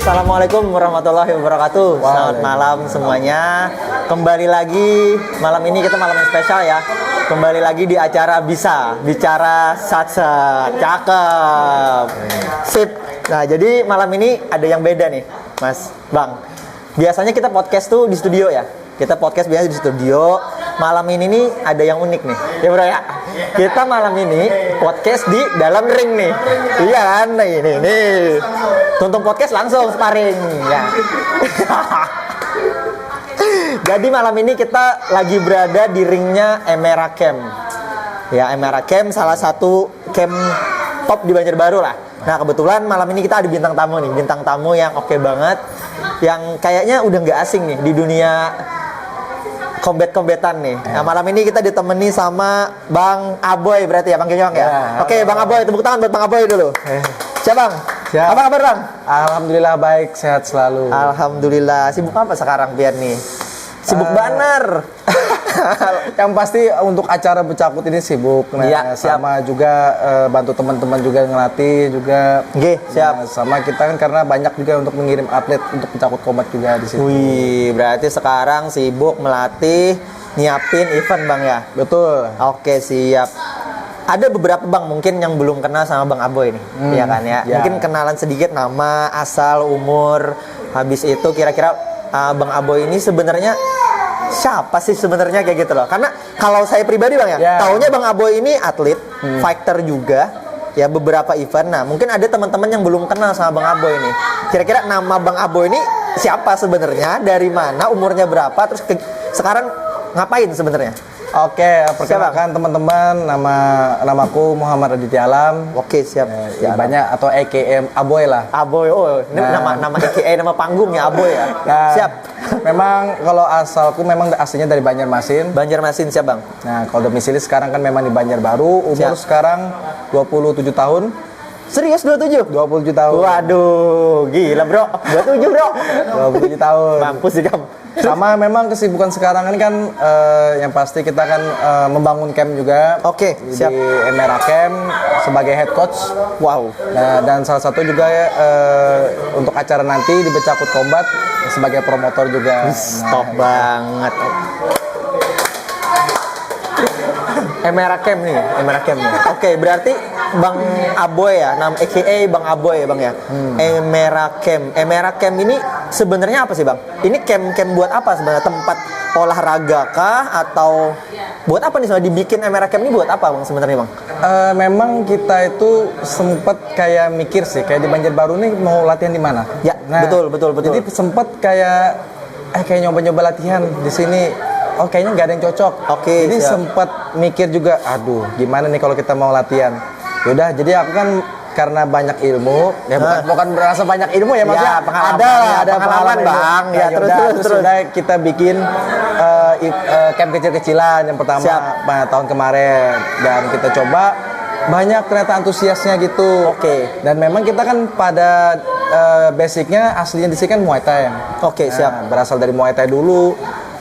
Assalamualaikum warahmatullahi wabarakatuh. Selamat malam semuanya. Kembali lagi malam ini kita malam yang spesial ya. Kembali lagi di acara Bisa Bicara Satsa. Cakep. Sip. Nah, jadi malam ini ada yang beda nih, Mas Bang. Biasanya kita podcast tuh di studio ya. Kita podcast biasa di studio. Malam ini nih ada yang unik nih. Ya bro ya. Kita malam ini podcast di dalam ring nih. Iya kan? Nah, ini. Tonton podcast langsung sparring ya. Jadi malam ini kita lagi berada di ringnya Emera Camp. Ya, Emera Camp salah satu camp top di Banjarbaru lah. Nah, kebetulan malam ini kita ada bintang tamu nih, bintang tamu yang oke banget, yang kayaknya udah nggak asing nih di dunia combat-combatan nih. Nah, malam ini kita ditemani sama Bang Aboy berarti ya, panggilnya Bang ya. Oke, Bang Aboy, tepuk tangan buat Bang Aboy dulu. Siap Bang? Siap. Apa kabar Bang? Alhamdulillah baik, sehat selalu. Alhamdulillah. Sibuk apa sekarang biar nih? Sibuk banner. Yang pasti untuk acara Becakut ini sibuk. Nah, ya, sama juga bantu teman-teman juga ngelatih juga. Oke, siap. Nah, sama kita kan karena banyak juga untuk mengirim atlet untuk Becakut Combat juga di situ. Wih, berarti sekarang sibuk melatih, nyiapin event Bang ya? Betul. Oke, siap. Ada beberapa Bang mungkin yang belum kenal sama Bang Aboy nih, ya kan ya? Mungkin kenalan sedikit nama, asal, umur. Habis itu kira-kira Bang Aboy ini sebenarnya siapa sih sebenarnya kayak gitu loh? Karena kalau saya pribadi Bang ya, taunya Bang Aboy ini atlet, fighter juga, ya beberapa event. Nah, mungkin ada teman-teman yang belum kenal sama Bang Aboy ini. Kira-kira nama Bang Aboy ini siapa sebenarnya? Dari mana? Umurnya berapa? Terus sekarang ngapain sebenarnya? Oke, perkenalkan teman-teman, namaku Muhammad Aditya Alam. Oke, siap. Ya, banyak atau AKM Aboy lah. Aboy, oh ini nama AKA, nama panggung ya Aboy ya. Nah, siap. Memang kalau asalku memang aslinya dari Banjarmasin. Banjarmasin siap Bang. Nah, kalau domisili sekarang kan memang di Banjarbaru. Umur sekarang 27 tahun. Serius 27? 27 tahun. Waduh, gila bro. 27 bro. 27 tahun. Mampus sih kamu. Sama memang kesibukan sekarang ini kan yang pasti kita kan membangun camp juga. Oke, siap. Di Emera Camp sebagai head coach. Wow. Nah, dan salah satu juga untuk acara nanti di Becakut Combat sebagai promotor juga. Top banget. Emera Camp nih, Emera Camp nih. Oke, berarti Bang Aboy ya, nama AKA Bang Aboy ya Bang ya. Emera Camp. Emera Camp ini sebenarnya apa sih Bang? Ini camp buat apa sebenarnya? Tempat olahraga kah atau buat apa nih sebenarnya dibikin Emera Camp ini buat apa Bang sebenarnya Bang? Memang kita itu sempat kayak mikir sih, kayak di Banjarbaru nih mau latihan di mana? Ya, nah, betul. Jadi sempat kayak nyoba-nyoba latihan di sini. Oh, kayaknya nggak ada yang cocok. Oke, jadi siap. sempat mikir juga, aduh, gimana nih kalau kita mau latihan? Yaudah, jadi aku kan karena banyak ilmu, ya bukan berasa banyak ilmu ya maksudnya. Ya, ada pengalaman Bang. Ya, terus. Sudah kita bikin camp kecil-kecilan yang pertama tahun kemarin dan kita coba banyak ternyata antusiasnya gitu. Oke. Dan memang kita kan pada basicnya aslinya di sini kan Muay Thai. Oke, siap. Berasal dari Muay Thai dulu.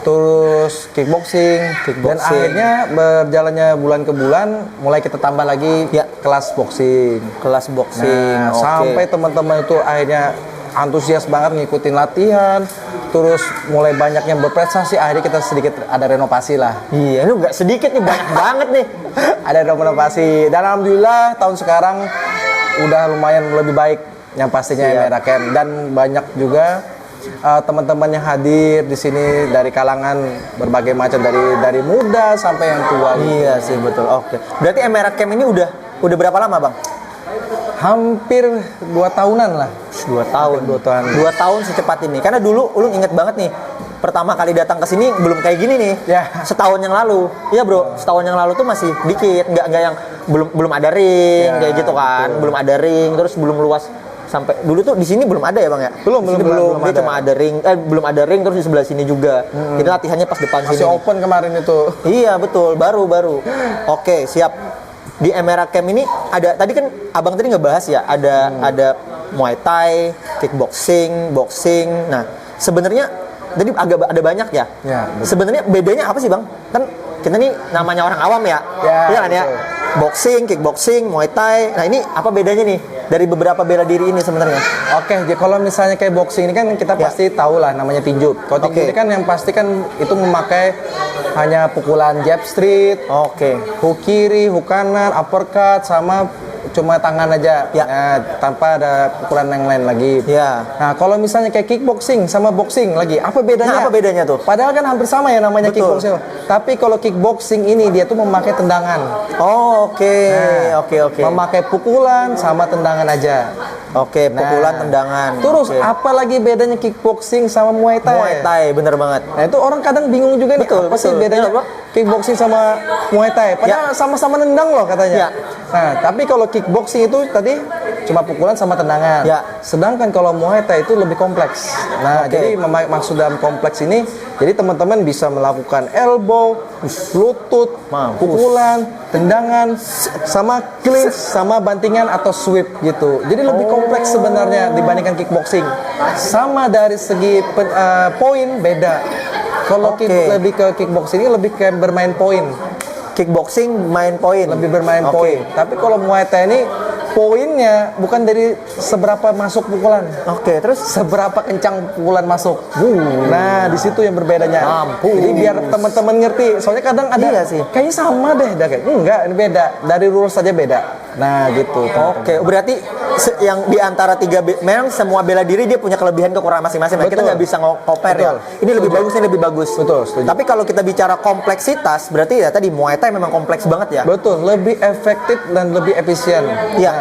Terus kickboxing, dan akhirnya berjalannya bulan ke bulan mulai kita tambah lagi kelas boxing. Nah, sampai teman-teman itu akhirnya antusias banget ngikutin latihan, terus mulai banyak yang berprestasi, akhirnya kita sedikit ada renovasi lah. Iya, lu nggak sedikit nih, banyak banget nih. Ada renovasi dan alhamdulillah tahun sekarang udah lumayan lebih baik yang pastinya Emera Camp, dan banyak juga teman-teman yang hadir di sini dari kalangan berbagai macam, dari muda sampai yang tua. Iya sih betul. Oke. Berarti Emera Camp ini udah berapa lama Bang? Hampir 2 tahunan lah. 2 tahun. 2 tahun. 2 tahun secepat ini. Karena dulu ulun inget banget nih. Pertama kali datang ke sini belum kayak gini nih. Ya. Setahun yang lalu. Iya bro. Setahun yang lalu tuh masih dikit. Nggak yang belum ada ring kayak gitu kan. Betul. Belum ada ring. Terus belum luas. Sampai dulu tuh di sini belum ada ya Bang ya? Belum dia ada. Cuma ada ring, belum ada ring, terus di sebelah sini juga. Jadi latihannya pas depan masih sini. Masih open kemarin itu. Iya betul, baru. Oke, siap. Di Emera Camp ini ada, tadi kan Abang tadi ngebahas ya, ada Muay Thai, kickboxing, boxing. Nah, sebenarnya tadi agak ada banyak ya. Sebenarnya bedanya apa sih Bang? Kan kita nih namanya orang awam ya. Iya kan ya? Boxing, kickboxing, Muay Thai. Nah, ini apa bedanya nih? dari beberapa bela diri ini sebenarnya? Oke, jadi kalau misalnya kayak boxing ini kan kita pasti tahu lah namanya tinju. Kalau tinju ini kan yang pasti kan itu memakai hanya pukulan jab street, hook kiri, hook kanan, uppercut, sama cuma tangan aja, tanpa ada pukulan yang lain lagi. Nah, kalau misalnya kayak kickboxing sama boxing lagi, apa bedanya? Nah, apa bedanya tuh? Padahal kan hampir sama ya namanya kickboxing. Tapi kalau kickboxing ini dia tuh memakai tendangan. Memakai pukulan sama tendangan aja. Pukulan, tendangan. Terus apa lagi bedanya kickboxing sama Muay Thai? Muay Thai, bener banget. Nah, itu orang kadang bingung juga nih, apa sih bedanya kickboxing sama Muay Thai? Padahal sama-sama nendang loh katanya. Nah, tapi kalau kickboxing itu tadi cuma pukulan sama tendangan. Sedangkan kalau Muay Thai itu lebih kompleks. Nah, jadi maksud dalam kompleks ini, jadi teman-teman bisa melakukan elbow, lutut, pukulan, tendangan, sama clinch, sama bantingan atau sweep gitu. Jadi lebih kompleks sebenarnya dibandingkan kickboxing. Sama dari segi poin beda. Kalau lebih ke kickboxing ini lebih kayak bermain poin. Kickboxing main poin. Lebih bermain poin. Tapi kalau Muay Thai ini poinnya bukan dari seberapa masuk pukulan. Terus seberapa kencang pukulan masuk. Nah, di situ yang berbedanya. Jadi biar teman-teman ngerti. Soalnya kadang ada kayaknya sama deh, enggak, ini beda. Dari rules saja beda. Nah, gitu. Berarti yang di antara memang semua bela diri dia punya kelebihan kekurangan masing-masing. Kita nggak bisa compare ya. Ini lebih bagus, ini lebih bagus. Tapi kalau kita bicara kompleksitas, berarti ya tadi Muay Thai memang kompleks banget ya. Betul, lebih efektif dan lebih efisien.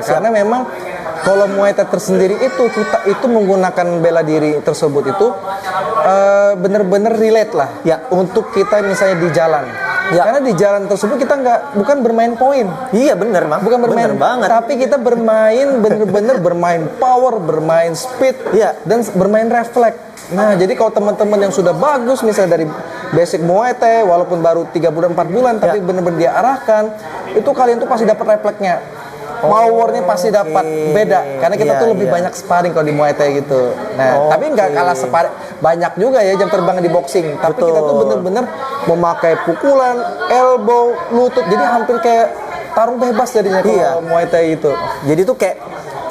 Karena memang kalau Muay Thai tersendiri kita itu menggunakan bela diri tersebut itu benar-benar relate lah untuk kita misalnya di jalan. Karena di jalan tersebut kita bukan bermain poin. Iya benar, Bang. Bukan bermain banget. Tapi kita bermain benar-benar bermain power, bermain speed, dan bermain refleks. Nah, jadi kalau teman-teman yang sudah bagus misalnya dari basic Muay Thai walaupun baru 3 bulan 4 bulan tapi benar-benar diarahkan, itu kalian tuh pasti dapat refleksnya. Powernya pasti dapat beda karena kita tuh lebih banyak sparring kalau di Muay Thai gitu. Nah, tapi nggak kalah sparring banyak juga ya jam terbang di boxing. Tapi kita tuh bener-bener memakai pukulan, elbow, lutut. Jadi hampir kayak tarung bebas jadinya kalau Muay Thai itu. Jadi tuh kayak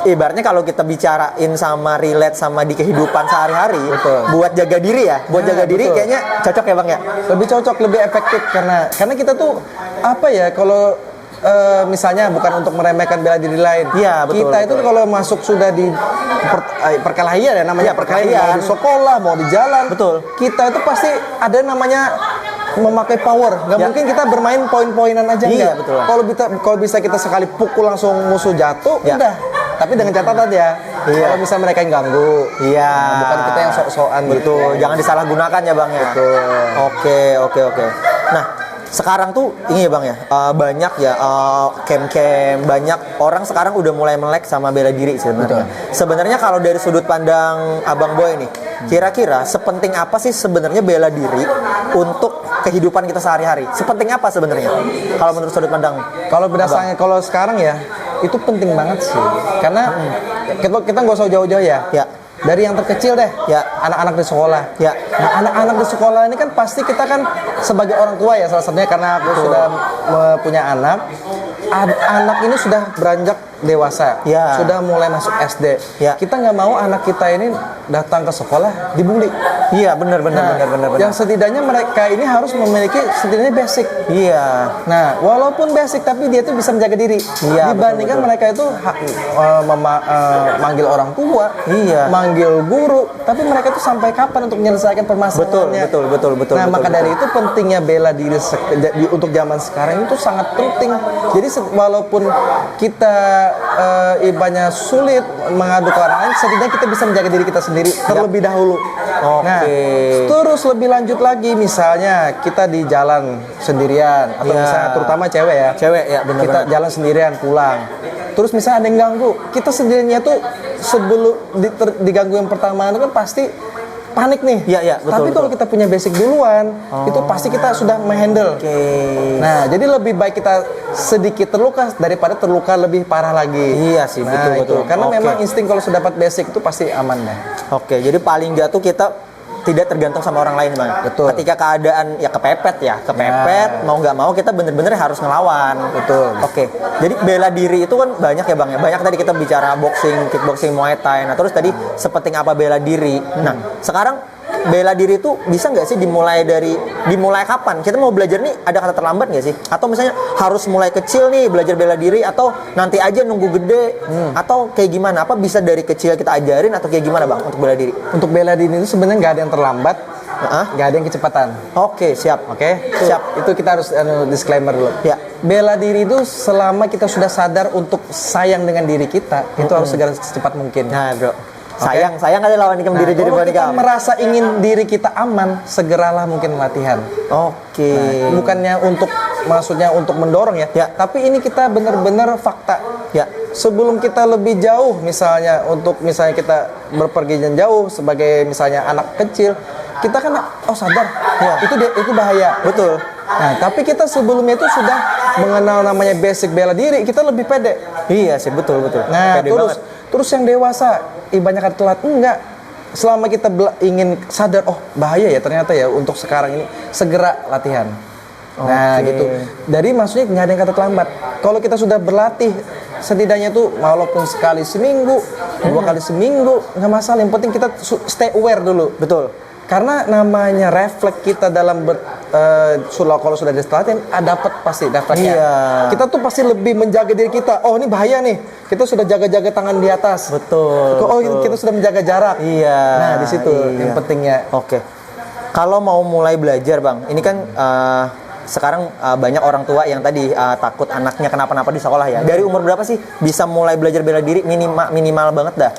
ibaratnya kalau kita bicarain sama relate sama di kehidupan sehari-hari, buat jaga diri ya, jaga diri kayaknya cocok ya Bang ya. Lebih cocok, lebih efektif karena kita tuh apa ya kalau misalnya bukan untuk meremehkan bela diri lain. Kita itu kalau masuk sudah di perkelahian ya namanya perkelahian. Mau di sekolah, mau di jalan. Kita itu pasti ada namanya memakai power. Nggak mungkin kita bermain poin-poinan aja Kalau bisa kita sekali pukul langsung musuh jatuh, udah. Tapi dengan catatan ya, kalau misalnya mereka yang ganggu, bukan kita yang sok-sokan gitu. Jangan disalahgunakan ya Bang ya. Oke. Nah, sekarang tuh ini ya Bang ya, banyak ya camp-camp, banyak orang sekarang udah mulai melek sama bela diri sebenarnya. Sebenarnya kalau dari sudut pandang Abang Boy nih, kira-kira sepenting apa sih sebenarnya bela diri untuk kehidupan kita sehari-hari? Sepenting apa sebenarnya? Kalau menurut sudut pandang? Kalau berdasarkan kalau sekarang ya, itu penting banget sih. Karena kita nggak usah jauh-jauh ya. Dari yang terkecil deh, anak-anak di sekolah. Nah, anak-anak di sekolah ini kan pasti kita kan sebagai orang tua ya, salah satunya karena aku sudah punya anak. Anak ini sudah beranjak dewasa, sudah mulai masuk SD. Kita nggak mau anak kita ini datang ke sekolah dibully. Benar. Yang setidaknya mereka ini harus memiliki setidaknya basic. Nah, walaupun basic tapi dia tuh bisa menjaga diri. Dibandingkan mereka itu manggil orang tua, manggil guru, tapi mereka tuh sampai kapan untuk menyelesaikan permasalahannya? Betul. Nah, maka dari itu pentingnya bela diri untuk zaman sekarang itu sangat penting. Jadi walaupun kita ibaratnya sulit mengadu ke orang lain, setidaknya kita bisa menjaga diri kita sendiri terlebih dahulu. Nah, terus lebih lanjut lagi, misalnya kita di jalan sendirian atau misalnya terutama cewek ya, kita jalan sendirian pulang. Terus misalnya ada yang ganggu, kita sendirinya tuh sebelum diganggu yang pertama itu kan pasti panik nih. Tapi kalau kita punya basic duluan, itu pasti kita sudah menghandle. Nah, jadi lebih baik kita sedikit terluka daripada terluka lebih parah lagi. Betul. Karena memang insting kalau sudah dapat basic itu pasti aman deh. Jadi paling nggak tuh kita tidak tergantung sama orang lain, Bang. Betul. Ketika keadaan ya kepepet, mau nggak mau kita bener-bener harus ngelawan. Betul. Oke. Jadi bela diri itu kan banyak ya, Bang ya. Banyak tadi kita bicara boxing, kickboxing, Muay Thai. Nah, terus tadi sepenting apa bela diri. Nah, sekarang bela diri itu bisa nggak sih dimulai kapan? Kita mau belajar nih, ada kata terlambat nggak sih? Atau misalnya harus mulai kecil nih belajar bela diri, atau nanti aja nunggu gede, atau kayak gimana? Apa bisa dari kecil kita ajarin atau kayak gimana, Bang, untuk bela diri? Untuk bela diri itu sebenarnya nggak ada yang terlambat, nggak ada yang kecepatan. Oke, siap. Oke, Siap. Itu kita harus disclaimer dulu. Ya. Bela diri itu selama kita sudah sadar untuk sayang dengan diri kita, itu harus segera secepat mungkin. Nah, bro. Sayang ada lawan nikam diri jadi kalau body kita cam. merasa ingin diri kita aman, segeralah mungkin latihan. Oke. Bukannya maksudnya untuk mendorong ya. Tapi ini kita benar-benar fakta. Ya. Sebelum kita lebih jauh, misalnya kita berpergian jauh sebagai misalnya anak kecil, kita kan sadar itu bahaya. Betul. Nah, tapi kita sebelumnya itu sudah mengenal namanya basic bela diri, kita lebih pede. Iya sih, betul. Nah, Pede banget. terus yang dewasa, banyak telat enggak. Selama kita ingin sadar, bahaya ya ternyata ya untuk sekarang ini, segera latihan. Nah, gitu. Dari maksudnya nggak ada yang kata terlambat. Kalau kita sudah berlatih, setidaknya tuh walaupun sekali seminggu, 2 kali seminggu, nggak masalah. Yang penting kita stay aware dulu. Betul. Karena namanya refleks kita dalam kalau sudah dilatih, dapat pasti refleksnya. Iya. Kita tuh pasti lebih menjaga diri kita. Oh, ini bahaya nih. Kita sudah jaga-jaga tangan di atas. Betul. Kita sudah menjaga jarak. Iya. Nah, di situ yang pentingnya. Oke. Kalau mau mulai belajar, Bang, ini kan sekarang banyak orang tua yang tadi takut anaknya kenapa-napa di sekolah ya. Dari umur berapa sih bisa mulai belajar bela diri? Minimal banget dah.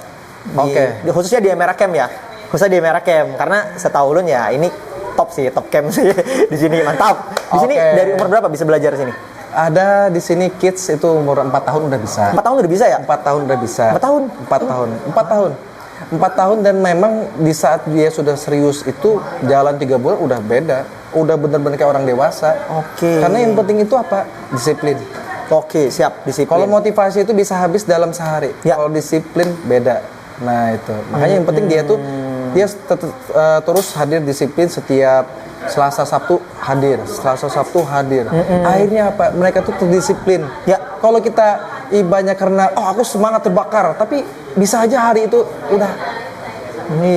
Khususnya di Emera Camp ya. Khususnya di Emera Camp, karena setahu Ulun ya ini top camp sih di sini, mantap. Di sini dari umur berapa bisa belajar di sini? Ada di sini kids itu umur 4 tahun udah bisa. 4 tahun udah bisa ya? 4 tahun udah bisa. 4 tahun? 4 tahun dan memang di saat dia sudah serius itu jalan 3 bulan udah beda. Udah bener-bener kayak orang dewasa. Oke. Karena yang penting itu apa? Disiplin. Oke, siap, disiplin. Kalau motivasi itu bisa habis dalam sehari. Ya. Kalau disiplin beda. Nah, itu. Makanya yang penting dia terus hadir disiplin setiap Selasa Sabtu hadir. Akhirnya apa? Mereka tuh terdisiplin. Ya. Kalau kita ibanya karena aku semangat terbakar, tapi bisa aja hari itu udah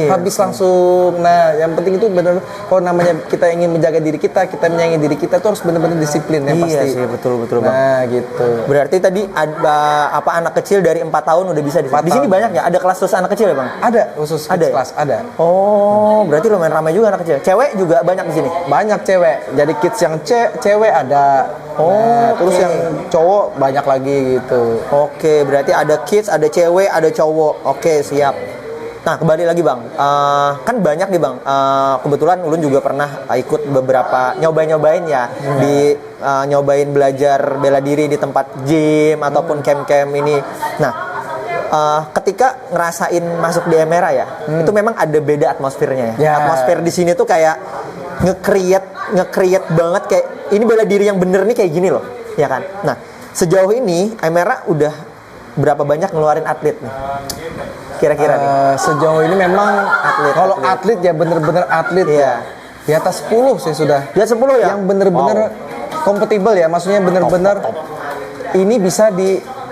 habis langsung. Nah, yang penting itu benar. Kalau namanya kita ingin menjaga diri kita menyayangi diri kita tuh harus benar-benar disiplin yang pasti. Iya sih, betul Bang. Nah, gitu. Berarti tadi ada anak kecil dari 4 tahun udah bisa di sini. Di sini banyak ya? Ada kelas khusus anak kecil ya, Bang? Ada khusus kelas, ada. Oh, berarti lumayan ramai juga anak kecil. Cewek juga banyak di sini. Banyak cewek. Jadi kids yang cewek ada. Terus yang cowok banyak lagi gitu. Oke, berarti ada kids, ada cewek, ada cowok. Oke, siap. Nah, kembali lagi, Bang. Kan banyak nih, Bang. Kebetulan Ulun juga pernah ikut beberapa nyobain ya di nyobain belajar bela diri di tempat gym ataupun camp-camp ini. Nah, ketika ngerasain masuk di Emera ya, itu memang ada beda atmosfernya ya. Atmosfer di sini tuh kayak nge-create banget kayak ini bela diri yang bener nih kayak gini loh, ya kan? Nah, sejauh ini Emera udah berapa banyak ngeluarin atlet nih? Kira-kira nih. Sejauh ini memang atlet ya bener-bener atlet ya. Di atas 10 sih sudah. Di atas 10 ya? Yang bener-bener kompatibel ya, maksudnya bener-bener ini bisa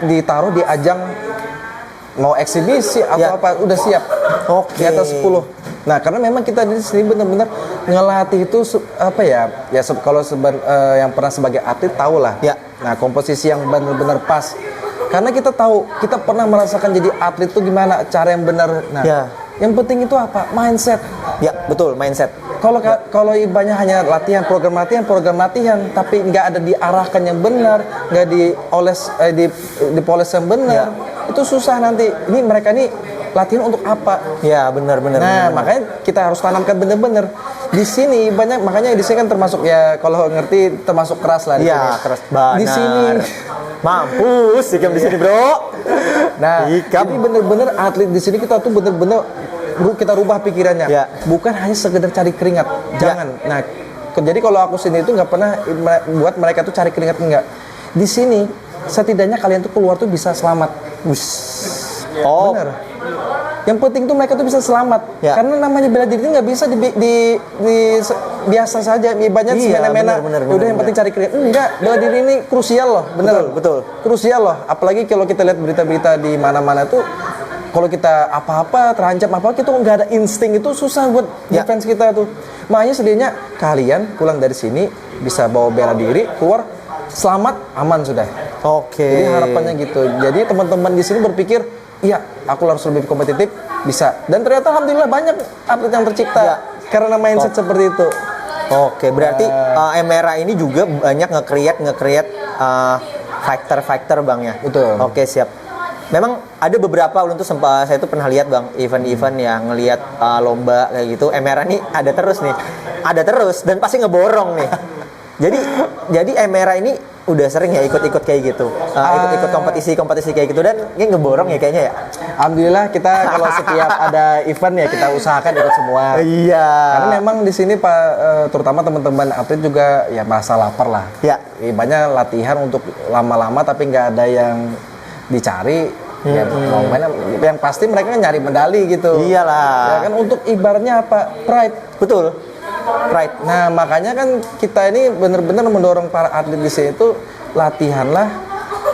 ditaruh di ajang mau eksibisi atau apa udah siap. Di atas 10. Nah, karena memang kita di sini benar-benar ngelatih itu apa ya? Ya kalau yang pernah sebagai atlet tahu lah. Ya. Nah, komposisi yang benar-benar pas. Karena kita tahu, kita pernah merasakan jadi atlet itu gimana cara yang benar. Nah, yang penting itu apa? Mindset. Ya, betul, mindset. Kalau ibaratnya hanya program latihan, tapi nggak ada diarahkan yang benar, nggak dipoles yang benar, itu susah nanti. Ini mereka nih latihan untuk apa? Ya, benar. Nah, makanya kita harus tanamkan benar-benar. Di sini makanya di sini kan termasuk ya kalau ngerti termasuk keras lah. Iya, keras banget. Di sini mampus ikam di sini, Bro. Nah, jadi bener-bener atlet di sini kita tuh bener-bener kita rubah pikirannya. Bukan hanya sekedar cari keringat. Jangan. Nah, jadi kalau aku sini itu nggak pernah buat mereka tuh cari keringat, enggak. Di sini setidaknya kalian tuh keluar tuh bisa selamat. Bener. Yang penting tuh mereka tuh bisa selamat. Ya. Karena namanya bela diri nggak bisa biasa saja. Ibaratnya semena-mena. Udah yang penting cari keringat. Enggak, bela diri ini krusial loh, bener. Betul. Krusial loh. Apalagi kalau kita lihat berita-berita di mana-mana tuh, kalau kita apa-apa terancam kita nggak ada insting itu susah buat defense kita tuh. Makanya sedianya kalian pulang dari sini bisa bawa bela diri keluar selamat aman sudah. Oke. Jadi harapannya gitu. Jadi teman-teman di sini berpikir, iya aku harus lebih kompetitif bisa. Dan ternyata alhamdulillah banyak atlet yang tercipta karena mindset seperti itu. Oke, berarti Emera ini juga banyak nge-create fighter Bang ya. Betul. Oke, siap. Memang ada beberapa ulun tuh saya tuh pernah lihat Bang event-event yang ngelihat lomba kayak gitu. Emera nih ada terus dan pasti ngeborong nih. Jadi Emera ini udah sering ya ikut-ikut kayak gitu, ikut-ikut kompetisi kayak gitu dan ini ngeborong ya kayaknya ya. Alhamdulillah kita kalau setiap ada event ya kita usahakan ikut semua. Iya. Karena memang di sini terutama teman-teman atlet juga ya merasa lapar lah. Ya. Banyak latihan untuk lama-lama tapi nggak ada yang dicari. Ya, yang pasti mereka kan nyari medali gitu. Iyalah. Ya kan untuk ibaratnya apa? Pride. Betul. Pride. Nah makanya kan kita ini benar-benar mendorong para atlet di sini itu latihanlah,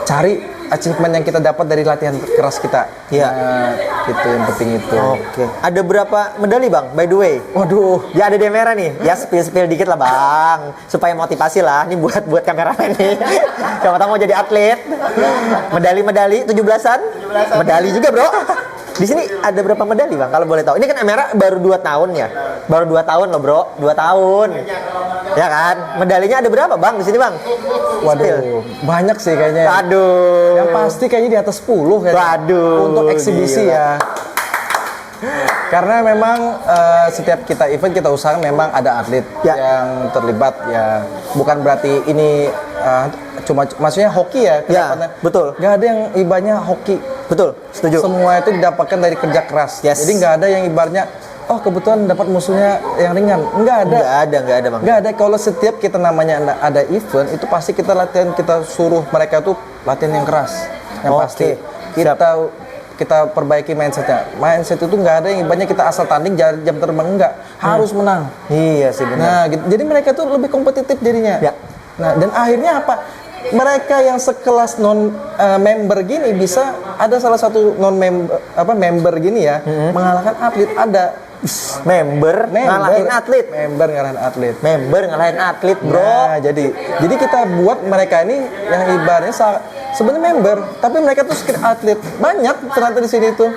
cari achievement yang kita dapat dari latihan keras kita. Iya. Nah, gitu yang penting itu. Oke. Ada berapa medali Bang? By the way. Waduh. Ya ada di Emera nih. Ya spill dikit lah Bang. Supaya motivasi lah. Ini buat kameramen nih. Siapa tahu mau jadi atlet. Medali 17-an. Medali juga bro. Di sini ada berapa medali Bang? Kalau boleh tahu. Ini kan Emera baru 2 tahun ya. Baru 2 tahun loh bro. 2 tahun. Ya kan? Medalinya ada berapa Bang di sini Bang? Waduh. Banyak sih kayaknya. Aduh. Yang pasti kayaknya di atas 10 kayaknya. Waduh. Untuk eksibisi ya. Karena memang setiap kita event kita usahakan memang ada atlet yang terlibat ya. Bukan berarti ini maksudnya hoki ya. Betul. Gak ada yang ibaratnya hoki. Betul, setuju. Semua itu didapatkan dari kerja keras. Jadi nggak ada yang ibaratnya kebetulan dapat musuhnya yang ringan. Nggak ada Bang. Nggak ada. Kalau setiap kita namanya ada event itu pasti kita latihan, kita suruh mereka tuh latihan yang keras. Yang pasti kita perbaiki mindsetnya. Mindset itu nggak ada yang ibaratnya kita asal tanding jam terbang, enggak. Harus menang. Iya sih benar. Nah, gitu. Jadi mereka tuh lebih kompetitif jadinya. Ya. Nah, dan akhirnya apa? Mereka yang sekelas member gini bisa ada salah satu member gini ya mengalahkan atlet ada. Member ngalahin atlet bro. Nah, jadi kita buat mereka ini yang ibaratnya sebenarnya member tapi mereka tuh sekedar atlet. Banyak ternyata di sini tuh.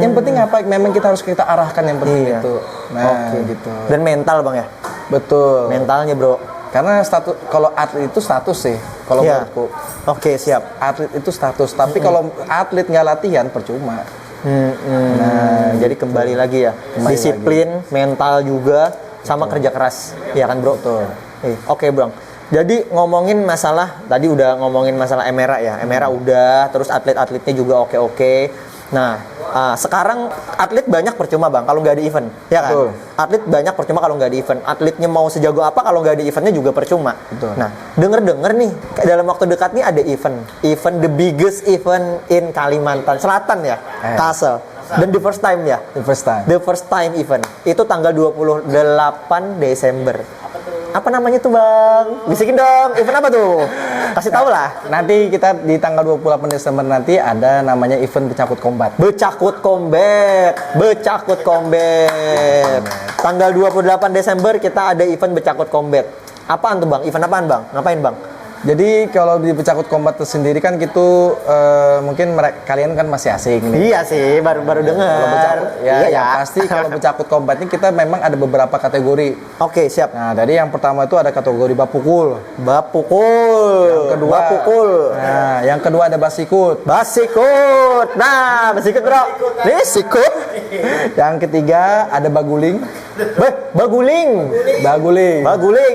Yang penting apa? Memang kita harus kita arahkan yang penting itu. Nah, gitu. Dan mental Bang ya. Betul. Mentalnya bro. Karena kalau atlet itu status sih, kalau menurutku. Oke, siap. Atlet itu status, tapi kalau atlet nggak latihan percuma. Nah, jadi kembali lagi ya, disiplin, mental juga, sama kerja keras, ya kan bro? Oke Bang. Jadi ngomongin masalah, tadi udah ngomongin masalah Emera ya, Emera udah, terus atlet-atletnya juga oke. Nah, sekarang atlet banyak percuma Bang kalau nggak ada event, ya kan? Betul. Atlet banyak percuma kalau nggak ada event. Atletnya mau sejago apa kalau nggak ada eventnya juga percuma. Betul. Nah, denger nih dalam waktu dekat nih ada event the biggest event in Kalimantan Selatan ya, Kalsel. Dan the first time event itu tanggal 28 Desember. Apa namanya tuh Bang? Bisikin dong, event apa tuh? Kasih tahu lah. Nanti kita di tanggal 28 Desember nanti ada namanya event Becakut Combat. Tanggal 28 Desember kita ada event Becakut Combat. Apaan tuh Bang? Event apaan Bang? Ngapain Bang? Jadi kalau di Becakut Combat sendiri kan gitu mungkin kalian kan masih asing nih. Iya sih, baru dengar. Ya pasti kalau Becakut Combat ini kita memang ada beberapa kategori. Oke, siap. Nah, dari yang pertama itu ada kategori bapukul. Yang kedua bapukul. Nah, yang kedua ada basikut. Nah, basikut bro. Basikut. Yang ketiga ada baguling. Baguling.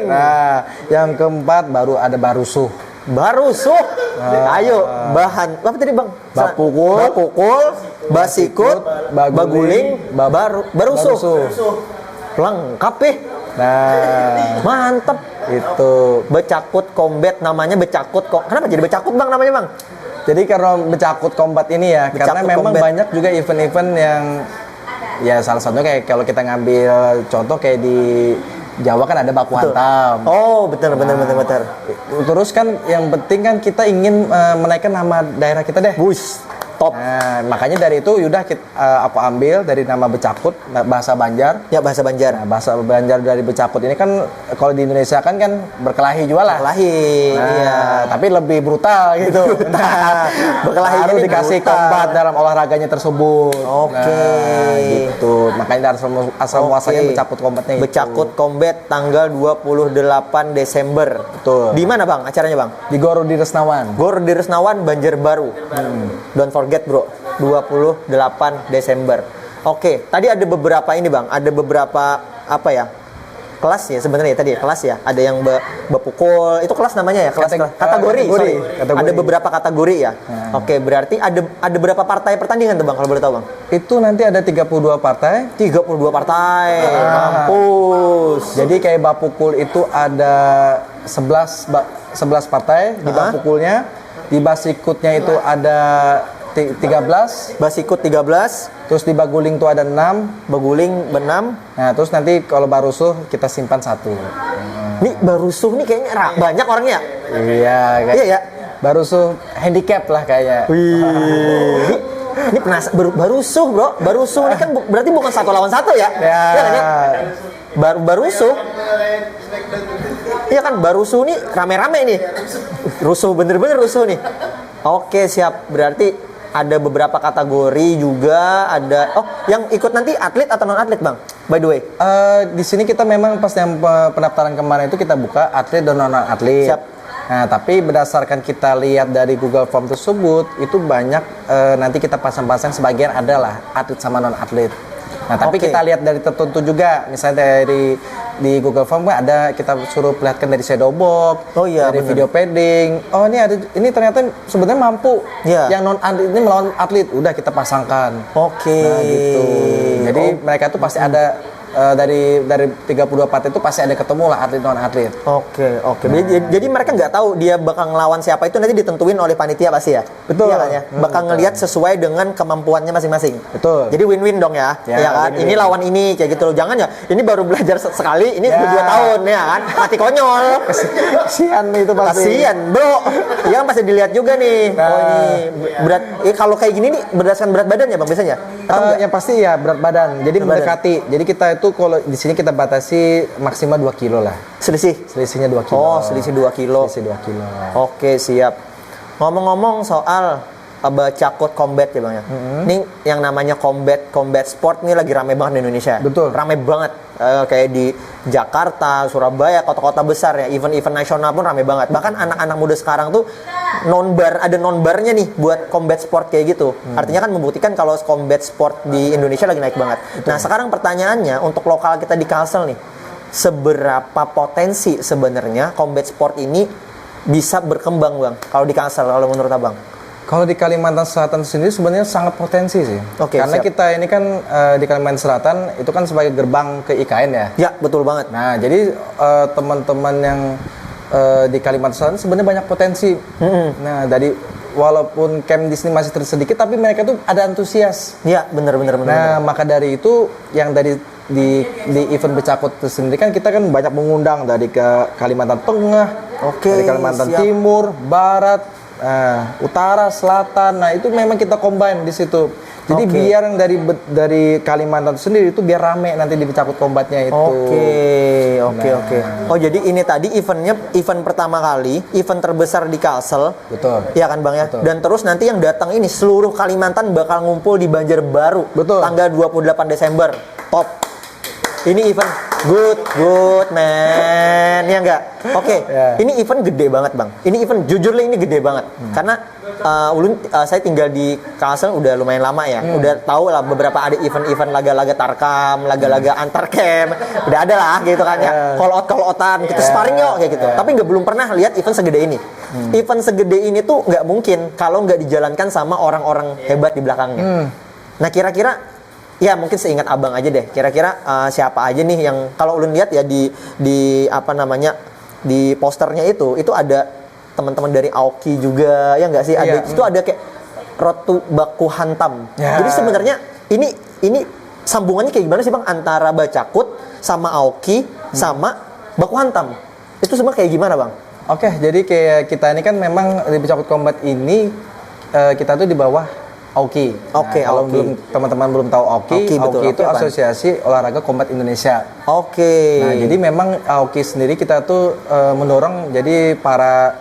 Nah, yang keempat baru ada barusuh. Ayo, bahan apa tadi Bang? Bapukul, basikut, baguling, barusuh. Lengkap ya. Nah, mantep. Itu Becakut Combat namanya Becakut. Kenapa jadi Becakut Bang namanya Bang? Jadi karena Becakut Combat ini ya, karena memang banyak juga event-event yang ya salah satunya kayak kalau kita ngambil contoh kayak di Jawa kan ada baku hantam. Oh, betul. Terus kan yang penting kan kita ingin menaikkan nama daerah kita deh. Wush, top. Nah, makanya dari itu yaudah aku ambil dari nama Becakut, bahasa Banjar. Ya, bahasa Banjar. Nah, bahasa Banjar dari Becakut ini kan kalau di Indonesia kan berkelahi juga lah. Berkelahi, iya. Tapi lebih brutal gitu. Nah, berkelahi baru dikasih combat dalam olahraganya tersebut. Oke. Nah, gitu. Makanya asal muasalnya Becakut Combatnya itu. Becakut Combat tanggal 28 Desember. Betul. Di mana Bang acaranya Bang? Di Gor di Resnawan. Gor di Resnawan, Banjarbaru. Don't forget bro, 28 Desember. Oke, tadi ada beberapa ini Bang, ada beberapa apa ya? Kelas ya sebenarnya tadi ya, kelas ya. Ada yang bepukul, itu kelas namanya ya, kelas kategori. Ada beberapa kategori ya. Oke, berarti ada berapa partai pertandingan tuh Bang kalau boleh tahu Bang? Itu nanti ada 32 partai. 32 partai. Mampus. Jadi kayak bapukul itu ada 11 partai di bapukulnya. Di basikutnya itu ada 13. Basikut 13. Terus di baguling tuh ada 6. Baguling 6. Nah, terus nanti kalau barusuh kita simpan 1. Nih barusuh nih kayaknya banyak orangnya. Iya, Iya ya. Barusuh handicap lah kayaknya. Wih. Ini barusuh, Bro. Barusuh ini kan berarti bukan 1 lawan 1 ya? Ya. Kan, ya? Barusuh. Iya kan, barusuh nih rame-rame nih. Rusuh, bener-bener rusuh nih. Oke, siap. Berarti ada beberapa kategori juga, ada yang ikut nanti atlet atau non atlet Bang, by the way? Di sini kita memang pas yang pendaftaran kemarin itu kita buka atlet dan non atlet. Siap. Nah, tapi berdasarkan kita lihat dari Google Form tersebut itu banyak nanti kita pasang-pasang sebagian adalah atlet sama non atlet. Nah, tapi kita lihat dari tertentu juga, misalnya di Google Form kan ada kita suruh perlihatkan dari shadow box, dari video padding. Oh, ini ternyata sebenarnya mampu. Yang non atlet ini melawan atlet, udah kita pasangkan. Oke. Nah, gitu. Jadi mereka tuh pasti ada dari 32 partai itu pasti ada ketemu lah atlet non atlet. Oke. Jadi mereka nggak tahu dia bakal ngelawan siapa itu nanti ditentuin oleh panitia pasti ya. Betul. Iya kan ya. Bakal ngelihat sesuai dengan kemampuannya masing-masing. Betul. Jadi win-win dong ya. Ya kan. Ini lawan ini kayak gitu loh. Jangan ya. Ini baru belajar sekali. Ini udah 2 tahun ya kan. Mati konyol. Kasihan itu pasti. Kasihan bro. Iya kan pasti dilihat juga nih. Oh ini berat. Kalau kayak gini nih berdasarkan berat badan ya bang biasanya. Yang pasti ya berat badan. Jadi mendekati. Jadi kita itu kalau di sini kita batasi maksimal 2 kilo lah. Selisihnya 2 kilo. Oh, selisih 2 kilo. Selisih 2 kilo. Oke, siap. Ngomong-ngomong soal Becakut Combat ya Bang ya. Ini yang namanya combat sport nih lagi rame banget di Indonesia. Betul. Rame banget. Kayak di Jakarta, Surabaya, kota-kota besar ya, event-event nasional pun rame banget. Bahkan anak-anak muda sekarang tuh ada non-barnya nih buat combat sport kayak gitu. Artinya kan membuktikan kalau combat sport di Indonesia lagi naik banget. Betul. Nah, sekarang pertanyaannya untuk lokal kita di Kalsel nih, seberapa potensi sebenarnya combat sport ini bisa berkembang Bang kalau di Kalsel kalau menurut Abang? Kalau di Kalimantan Selatan sendiri sebenarnya sangat potensi sih. Karena kita ini kan di Kalimantan Selatan itu kan sebagai gerbang ke IKN ya. Ya, betul banget. Nah, jadi teman-teman yang di Kalimantan Selatan sebenarnya banyak potensi. Nah, dari walaupun camp di sini masih sedikit tapi mereka tuh ada antusias. Iya, benar. Nah, maka dari itu yang di event Becakut sendiri kan kita kan banyak mengundang dari ke Kalimantan Tengah, dari Kalimantan Timur, Barat, utara, selatan. Nah, itu memang kita combine di situ. Jadi biar yang dari Kalimantan sendiri itu biar rame nanti di Becakut Combatnya itu. Oke. Oh, jadi ini tadi event pertama kali, event terbesar di Kalsel. Betul. Iya kan Bang ya? Betul. Dan terus nanti yang datang ini seluruh Kalimantan bakal ngumpul di Banjarbaru. Betul. Tanggal 28 Desember. Top. Ini event good man, ya enggak? Oke. Ini event gede banget Bang. Ini event jujur ini gede banget. Karena saya tinggal di Kalsel udah lumayan lama ya. Udah tahu lah beberapa ada event-event laga-laga tarkam, laga-laga antar camp. Udah ada lah gitu kan ya. Call-outan, kita sparring yuk kayak gitu. Tapi belum pernah lihat event segede ini. Event segede ini tuh nggak mungkin kalau nggak dijalankan sama orang-orang hebat di belakangnya. Nah, kira-kira ya mungkin seingat abang aja deh. Kira-kira siapa aja nih yang kalau ulun lihat ya di apa namanya di posternya itu ada teman-teman dari Aoki juga, ya nggak sih? Ada Iya. itu ada kayak road to baku hantam. Ya. Jadi sebenarnya ini sambungannya kayak gimana sih Bang antara Bacakut sama Aoki sama baku hantam? Itu sebenarnya kayak gimana Bang? Oke, jadi kayak kita ini kan memang di Bacakut Combat ini kita tuh di bawah Aoki. Oke, kalau Aoki. teman-teman belum tahu Aoki, betul. Aoki itu Aoki apaan? Asosiasi Olahraga Combat Indonesia. Oke. Nah, jadi memang Aoki sendiri kita tuh mendorong jadi para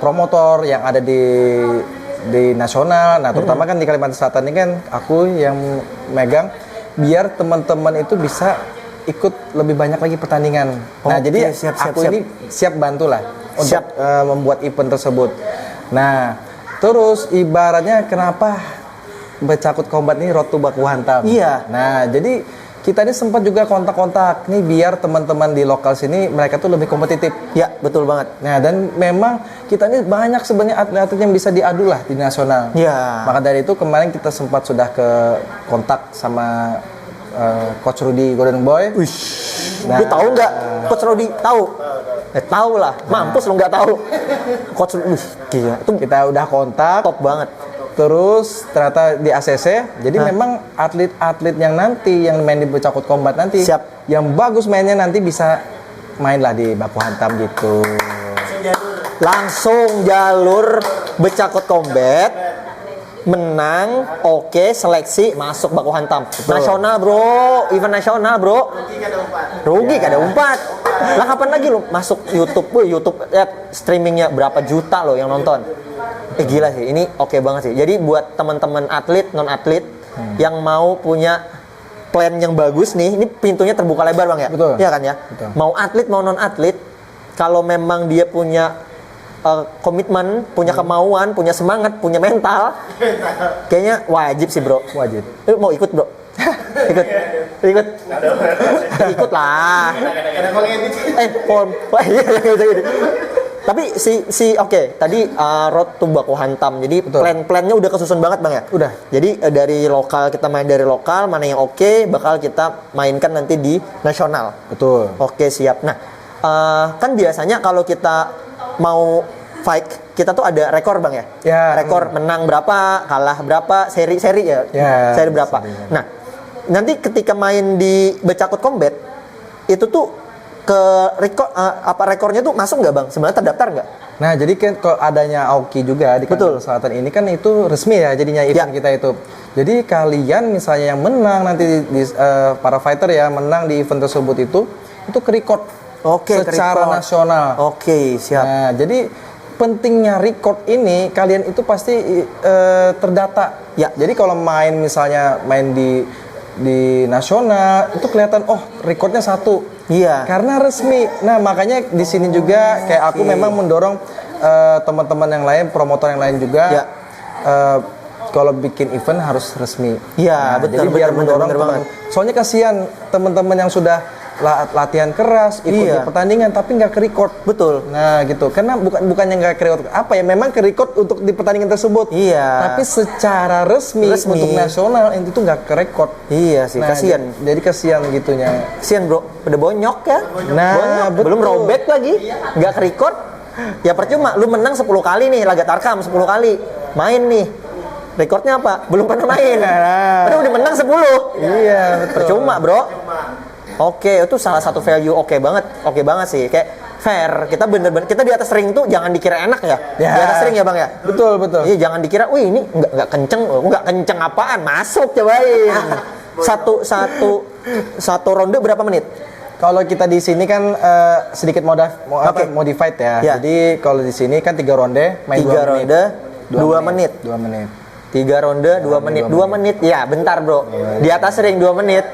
promotor yang ada di nasional. Nah, terutama kan di Kalimantan Selatan ini kan aku yang megang biar teman-teman itu bisa ikut lebih banyak lagi pertandingan. Nah, Oke, jadi siap. aku ini siap bantulah untuk Siap. membuat event tersebut. Nah, terus ibaratnya kenapa Bacakut Combat ini road to baku hantam? Iya. Nah, jadi kita ini sempat juga kontak-kontak nih biar teman-teman di lokal sini mereka tuh lebih kompetitif. Ya, betul banget. Nah, dan memang kita ini banyak sebenarnya atlet-atlet yang bisa diadu lah di nasional. Ya. Maka dari itu kemarin kita sempat sudah ke kontak sama Coach Rudy Golden Boy. Nah, lu tahu nggak Coach Rodi? Tahu? Tahu lah. Mampus lu nggak tahu. Coach Rodi, gila. Itu Kita udah kontak. top banget. Terus ternyata di ACC, jadi memang atlet-atlet yang nanti yang main di Bacakut Combat nanti, Siap. yang bagus mainnya nanti bisa main lah di baku hantam gitu. Langsung jalur Bacakut Combat, menang, oke, seleksi masuk baku hantam. Nasional bro, event nasional bro. Rugi kada umpat. Lah kapan lagi lu masuk YouTube? Wih, YouTube ya, streamingnya berapa juta loh yang nonton. Gila sih, ini oke banget sih. Jadi buat teman-teman atlet, non atlet yang mau punya plan yang bagus nih, ini pintunya terbuka lebar Bang ya. Betul. Iya kan ya. Betul. Mau atlet mau non atlet, kalau memang dia punya komitmen, punya kemauan, punya semangat, punya mental, kayaknya wajib sih bro. Wajib. Lu mau ikut bro? ikut ikut lah. Form. Wah, iya, gitu. Tapi oke, tadi road to baku hantam. Jadi Betul. plan-plannya udah kesusun banget Bang ya? Udah. Jadi dari lokal, kita main dari lokal, mana yang oke bakal kita mainkan nanti di nasional. Betul. Oke, siap. Nah, kan biasanya kalau kita mau fight, kita tuh ada rekor Bang ya? Ya. Rekor menang berapa, kalah berapa, seri ya? Ya, Seri berapa. seri. Nah, nanti ketika main di Bacakut Combat, itu tuh ke rekornya tuh masuk nggak Bang? Sebenarnya terdaftar nggak? Nah, jadi kan kalau adanya Aoki juga di Betul. Kalimantan Selatan ini kan itu resmi ya jadinya event Ya. kita itu. Jadi kalian misalnya yang menang nanti para fighter ya menang di event tersebut itu ke record. Oke, secara ke record. nasional. Oke, siap. Nah, jadi pentingnya record ini kalian itu pasti terdata. Ya. Jadi kalau misalnya main di nasional itu kelihatan recordnya 1. Iya. Karena resmi. Nah, makanya di sini juga kayak aku memang mendorong teman-teman yang lain, promotor yang lain juga. Ya. Kalau bikin event harus resmi. Iya, Nah, betul, jadi biar betul, mendorong betul banget. Soalnya kasihan teman-teman yang sudah latihan keras, ikut di Iya. pertandingan tapi nggak ke-record. Betul. Nah, gitu. Karena bukannya nggak ke-record apa ya, memang ke-record untuk di pertandingan tersebut. Iya. Tapi secara resmi untuk nasional itu tuh nggak ke-record. Iya sih, Nah, kasihan. Jadi kasihan gitunya. Kasihan bro, udah bonyok ya. Nah, Bonyok. betul. Belum robek lagi, nggak ke-record. Ya percuma, lu menang 10 kali nih, laga tarkam 10 kali. Main nih. Rekornya apa? Belum pernah main. Padahal udah menang 10. Iya, betul. Percuma bro. Oke, itu salah satu value oke banget sih. Kayak fair, kita bener-bener, kita di atas ring tuh jangan dikira enak ya. Ya. Di atas ring ya bang ya. Betul. Iya, jangan dikira, wih ini nggak kenceng, nggak kenceng apaan, masuk cobain. Satu ronde berapa menit? Kalau kita di sini kan sedikit modified ya. Ya. Jadi kalau di sini kan 3 ronde, main 3 ronde, 2 menit. 2 menit. 3 ronde, 2 menit. 2 menit, ya bentar bro. Di atas ring 2 menit.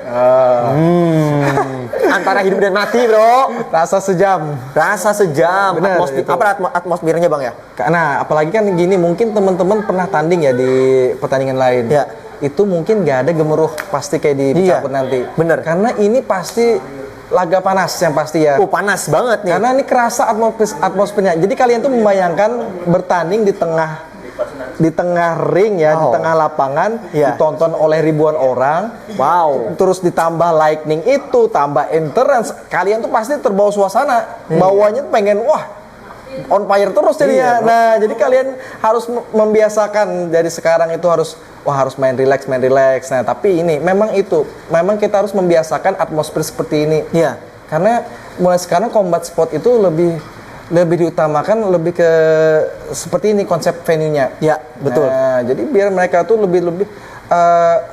Antara hidup dan mati bro. Rasa sejam. Rasa sejam. Bener, Atmosfer, itu. apa atmosfernya bang ya? Karena apalagi kan gini, mungkin teman-teman pernah tanding ya di pertandingan lain. Ya. Itu mungkin nggak ada gemuruh pasti kayak di Iya, Bacakut nanti. bener. Karena ini pasti laga panas yang pasti ya. Panas banget nih. Karena ini kerasa atmosfernya. Jadi kalian tuh membayangkan bertanding di tengah ring ya, di tengah lapangan, Iya. ditonton oleh ribuan orang. Wow. Terus ditambah lightning itu, tambah entrance, kalian tuh pasti terbawa suasana. Bawahnya tuh pengen on fire terus jadinya. Iya, Nah, jadi kalian harus membiasakan dari sekarang itu harus main relax. Nah, tapi ini memang kita harus membiasakan atmosfer seperti ini. Iya. Karena mulai sekarang combat sport itu lebih diutamakan lebih ke seperti ini konsep venue-nya. Ya, betul. Nah, jadi biar mereka tuh lebih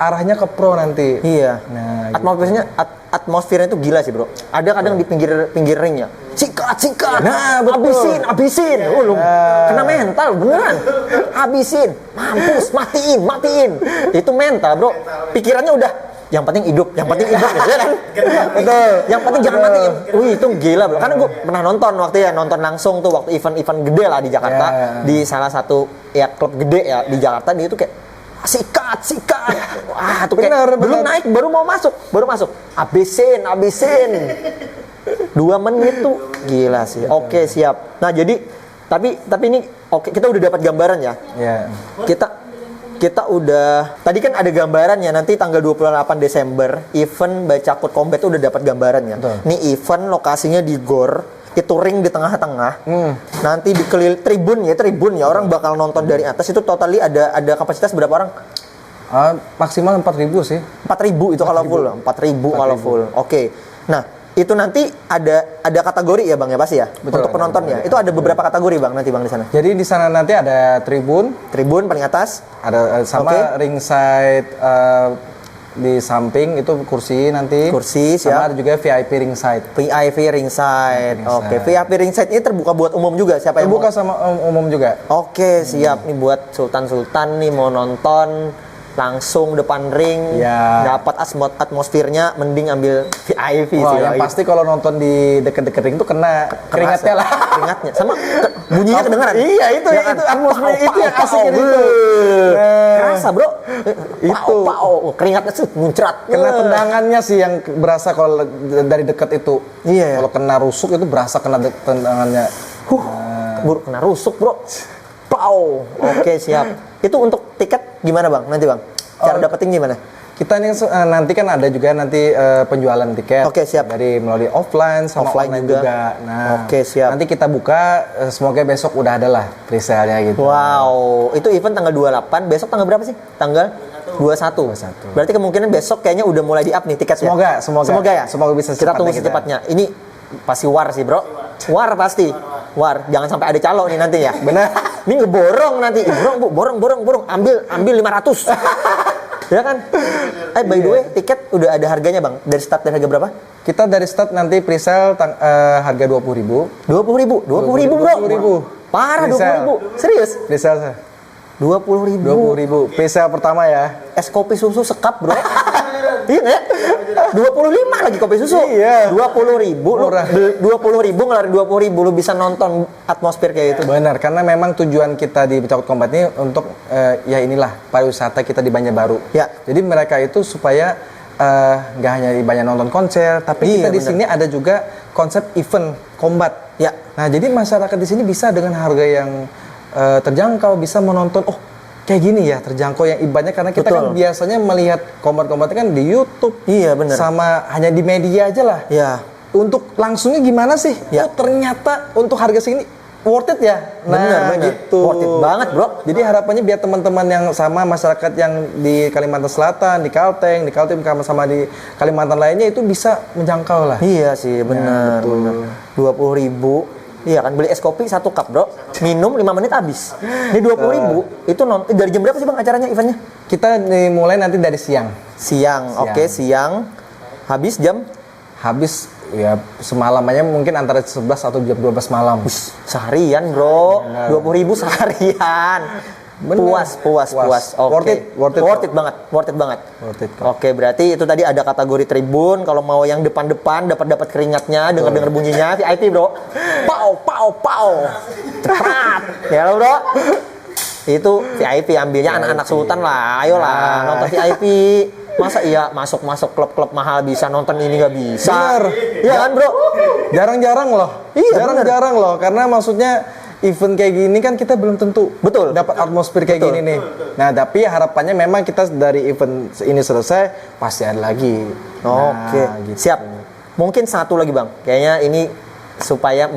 arahnya ke pro nanti. Iya. Nah, Atmosfernya itu gila sih, Bro. Ada kadang di pinggir ring ya. Sikat. Nah, betul. Habisin. Lu kena mental beneran. Habisin. Mampus, matiin. Itu mental, Bro. Pikirannya udah yang penting hidup ya kan? Betul. Yang penting jangan matiin. Wih, itu gila, Bro. Karena gue pernah nonton langsung tuh waktu event-event gede lah di Jakarta, di salah satu ya klub gede ya di Jakarta. Dia tuh kayak sikat. Wah, tuh kayak belum naik, baru masuk. Habisin. 2 menit tuh gila sih. Oke, siap. Nah, jadi tapi ini oke, kita udah dapat gambaran ya. Iya. Kita udah tadi kan ada gambarannya, nanti tanggal 28 Desember event Bacakut Combat udah dapat gambarannya. Nih event lokasinya di GOR, itu ring di tengah-tengah. Nanti di tribun ya orang bakal nonton dari atas. Itu totally ada kapasitas berapa orang? Maksimal 4.000 sih. 4.000 itu kalau full. 4.000 kalau full. Oke. Nah, itu nanti ada kategori ya Bang ya pasti ya. Betul, untuk penontonnya. Itu ada beberapa kategori Bang nanti Bang di sana. Jadi di sana nanti ada tribun paling atas, ada sama ringside di samping itu kursi nanti. Kursi siap. Sama ada juga VIP ringside. Oke, VIP ringside ini terbuka buat umum juga siapa yang terbuka sama umum juga. Oke, siap nih buat sultan nih mau nonton langsung depan ring, dapat atmosfernya, mending ambil VIP sih. Yang pasti kalau nonton di deket-deket ring tuh kena keringatnya lah. Keringatnya, sama bunyinya kedengeran. Iya, itu atmosfer itu yang asik itu. Kerasa bro, itu keringatnya muncrat. Kena tendangannya sih yang berasa kalau dari dekat itu. Iya. Kalau kena rusuk itu berasa kena tendangannya. Bro, kena rusuk bro. Oke, siap. Itu untuk tiket gimana Bang? Nanti Bang, cara dapetin gimana? Kita nih nanti kan ada juga nanti penjualan tiket. Oke, siap. Dari melalui offline sama online juga. Nah, oke, siap. Nanti kita buka, semoga besok udah ada lah presale-nya gitu. Wow, itu event tanggal 28, besok tanggal berapa sih? Tanggal 21. Berarti kemungkinan besok kayaknya udah mulai di-up nih tiketnya. Semoga ya. Semoga bisa kita tunggu secepatnya. Ini pasti war sih, Bro. War pasti. War, jangan sampai ada calo nih nanti ya. Benar. Ini ngeborong nanti. Borong. Ambil 500. Ya kan? By the way, tiket udah ada harganya Bang. Dari start dari harga berapa? Kita dari start nanti presale harga 20.000. 20.000 Bro. 20.000. Parah 20.000. Serius? Presale 20.000. Presale pertama ya. Es kopi susu sekap bro. Iya nggak? 25 lagi kopi susu. Iya. 20.000. 20.000 ngeluarin 20.000 lu bisa nonton atmosfer kayak itu. Benar, karena memang tujuan kita di Bacakut Combat ini untuk ya inilah pariwisata kita di Banjarbaru. Ya. Jadi mereka itu supaya nggak hanya banyak nonton konser, tapi kita di sini ada juga konsep event combat. Ya. Nah, jadi masyarakat di sini bisa dengan harga yang terjangkau bisa menonton kayak gini ya terjangkau yang ibaratnya karena kita kan biasanya melihat combat-combat kan di YouTube. Iya benar. Sama hanya di media aja lah. Iya. Untuk langsungnya gimana sih? Ya. Ternyata untuk harga segini worth it ya. Benar. Gitu. Worth it banget bro. Jadi harapannya biar teman-teman yang sama masyarakat yang di Kalimantan Selatan, di Kalteng sama di Kalimantan lainnya itu bisa menjangkau lah. Iya sih benar. 20.000. Iya kan, beli es kopi 1 cup bro, minum 5 menit habis. Ini 20.000, itu dari jam berapa sih bang acaranya, eventnya? Kita dimulai nanti dari siang. Oke, siang. Habis jam? Habis ya semalamannya mungkin antara 11 atau jam 12 malam. Seharian bro, 20.000 seharian. Puas. Oke. Worth it banget. Oke, berarti itu tadi ada kategori tribun. Kalau mau yang depan-depan dapat keringatnya, dengar bunyinya VIP bro. Pau. Cepat. Ya lo bro. Itu VIP ambilnya anak-anak sultan lah. Ayolah nonton VIP. Masa iya masuk klub-klub mahal bisa nonton ini nggak bisa? Bener. Iya kan bro? Jarang-jarang loh. Iya, jarang-jarang loh. Karena maksudnya event kayak gini kan kita belum tentu dapat atmosfer kayak gini nih. Nah, tapi harapannya memang kita dari event ini selesai pasti ada lagi. Oke, gitu. Siap. Mungkin satu lagi bang, kayaknya ini supaya